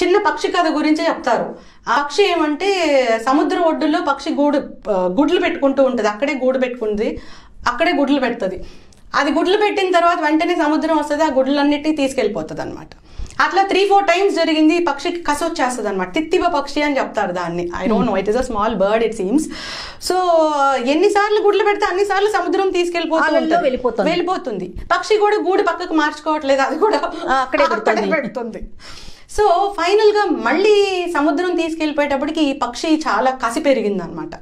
చిన్న పక్షి కథ గురించి చెప్తారు. ఆ పక్షి ఏమంటే సముద్ర ఒడ్డులో పక్షి గుడ్లు పెట్టుకుంటూ ఉంటుంది. అక్కడే గూడు పెట్టుకుంది, అక్కడే గుడ్లు పెడుతుంది. అది గుడ్లు పెట్టిన తర్వాత వెంటనే సముద్రం వస్తుంది, ఆ గుడ్లన్నిటినీ తీసుకెళ్ళిపోతుంది అనమాట. అట్లా 3-4 టైమ్స్ జరిగింది. ఈ పక్షికి కసొచ్చేస్తుంది అనమాట. తిత్తివ పక్షి అని చెప్తారు దాన్ని. I don't know, it is a small bird it seems. So ఎన్నిసార్లు గుడ్లు పెడితే అన్నిసార్లు సముద్రం వెళ్ళిపోతుంది. పక్షి కూడా గూడు పక్కకు మార్చుకోవట్లేదు, అది కూడా అక్కడే పెడుతుంది. సో ఫైనల్ గా మళ్ళీ సముద్రం తీసుకెళ్ళిపోయేటప్పటికి ఈ పక్షి చాలా కసి పెరిగింది అనమాట.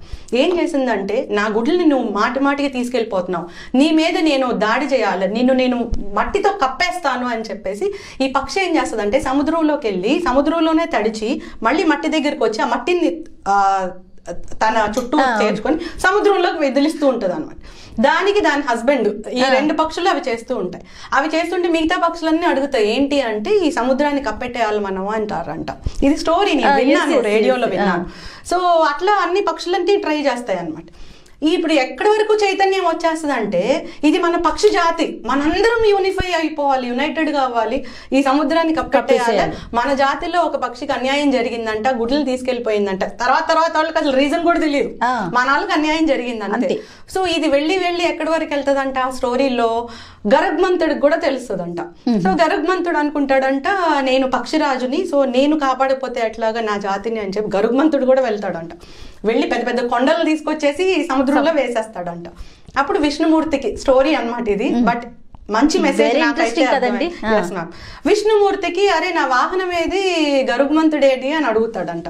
ఏం చేసిందంటే, నా గుడ్లని నువ్వు మాటిగా తీసుకెళ్ళిపోతున్నావు, నీ మీద నేను దాడి చేయాలి, నేను మట్టితో కప్పేస్తాను అని చెప్పేసి ఈ పక్షి ఏం చేస్తుందంటే సముద్రంలోకి వెళ్ళి సముద్రంలోనే తడిచి మళ్ళీ మట్టి దగ్గరికి వచ్చి ఆ మట్టిని తన చుట్టూ చేర్చుకొని సముద్రంలోకి వెదిలిస్తూ ఉంటుంది అనమాట. దానికి దాని హస్బెండ్, ఈ 2 పక్షులు అవి చేస్తూ ఉంటాయి. అవి చేస్తుంటే మిగతా పక్షులన్నీ అడుగుతాయి, ఏంటి అంటే ఈ సముద్రాన్ని కప్పెట్టేయాలి మనం అంటారంట. ఇది స్టోరీ నేను విన్నాను, రేడియోలో విన్నాను. సో అట్లా అన్ని పక్షులన్నీ ట్రై చేస్తాయి అనమాట. ఇప్పుడు ఎక్కడి వరకు చైతన్యం వచ్చేస్తుంది అంటే, ఇది మన పక్షి జాతి, మనందరం యూనిఫై అయిపోవాలి, యునైటెడ్ గా అవ్వాలి, ఈ సముద్రాన్ని కప్పేయాలి. మన జాతిలో ఒక పక్షికి అన్యాయం జరిగిందంట, గుడ్లు తీసుకెళ్లిపోయిందంట. తర్వాత వాళ్ళకి అసలు రీజన్ కూడా తెలియదు, మన వాళ్ళకి అన్యాయం జరిగిందంటే. సో ఇది వెళ్ళి ఎక్కడి వరకు వెళ్తుందంట ఆ స్టోరీలో, గరుగ్మంతుడికి కూడా తెలుస్తుందంట. సో గరుగ్మంతుడు అనుకుంటాడంట, నేను పక్షిరాజుని, సో నేను కాపాడకపోతే ఎట్లాగా నా జాతిని అని చెప్పి గరుగ్మంతుడు కూడా వెళ్తాడంట. వెళ్ళి పెద్ద కొండలు తీసుకొచ్చేసి సముద్రంలో వేసేస్తాడంట. అప్పుడు విష్ణుమూర్తికి స్టోరీ అన్నమాట ఇది, బట్ మంచి మెసేజ్ కదండి. విష్ణుమూర్తికి అరే నా వాహనం ఏది, గరుగ్మంతుడేది అని అడుగుతాడంట.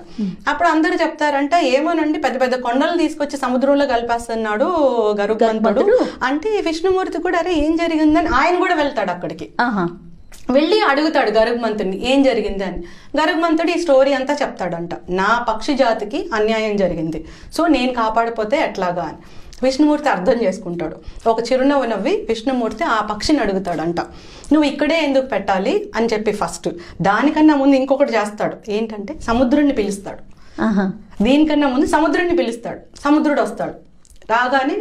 అప్పుడు అందరూ చెప్తారంట, ఏమోనండి పెద్ద కొండలు తీసుకొచ్చి సముద్రంలో కలిపేస్తున్నాడు గరుగ్మంతుడు అంటే, విష్ణుమూర్తి కూడా అరే ఏం జరిగిందని ఆయన కూడా వెళ్తాడు అక్కడికి. వెళ్ళి అడుగుతాడు గరుగ్మంతుడిని ఏం జరిగింది అని. గరుగ్మంతుడు ఈ స్టోరీ అంతా చెప్తాడంట, నా పక్షి జాతికి అన్యాయం జరిగింది, సో నేను కాపాడిపోతే ఎట్లాగా అని. విష్ణుమూర్తి అర్థం చేసుకుంటాడు. ఒక చిరునవ్వు నవ్వి విష్ణుమూర్తి ఆ పక్షిని అడుగుతాడంట, నువ్వు ఇక్కడే ఎందుకు పెట్టాలి అని చెప్పి. ఫస్ట్ దానికన్నా ముందు ఇంకొకటి చేస్తాడు, ఏంటంటే సముద్రుడిని పిలుస్తాడు. దీనికన్నా ముందు సముద్రుడిని పిలుస్తాడు. సముద్రుడు వస్తాడు, రాగానే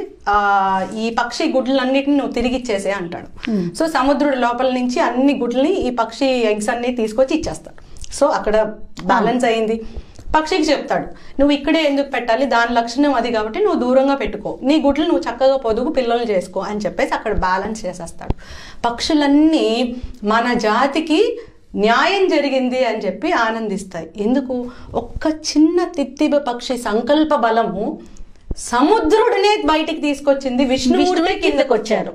ఈ పక్షి గుడ్లన్నిటిని నువ్వు తిరిగి ఇచ్చేసే అంటాడు. సో సముద్రుడు లోపల నుంచి అన్ని గుడ్లని ఈ పక్షి ఎగ్స్ అన్ని తీసుకొచ్చి ఇచ్చేస్తాడు. సో అక్కడ బ్యాలెన్స్ అయింది. పక్షికి చెప్తాడు, నువ్వు ఇక్కడే ఎందుకు పెట్టాలి, దాని లక్షణం అది కాబట్టి నువ్వు దూరంగా పెట్టుకో, నీ గుడ్లు నువ్వు చక్కగా పొదుగు పిల్లలు చేసుకో అని చెప్పేసి అక్కడ బ్యాలెన్స్ చేసేస్తాడు. పక్షులన్నీ మన జాతికి న్యాయం జరిగింది అని చెప్పి ఆనందిస్తాయి. ఎందుకు? ఒక్క చిన్న తిత్తిబ పక్షి సంకల్ప బలము సముద్రుడినే బయటికి తీసుకొచ్చింది. విష్ణుమూర్తి కిందకు వచ్చారు,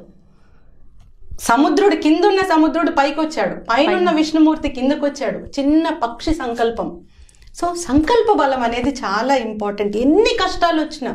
సముద్రుడు కిందున్న సముద్రుడు పైకి వచ్చాడు, పైన విష్ణుమూర్తి కిందకు వచ్చాడు. చిన్న పక్షి సంకల్పం. సో సంకల్ప బలం అనేది చాలా ఇంపార్టెంట్. ఎన్ని కష్టాలు వచ్చినా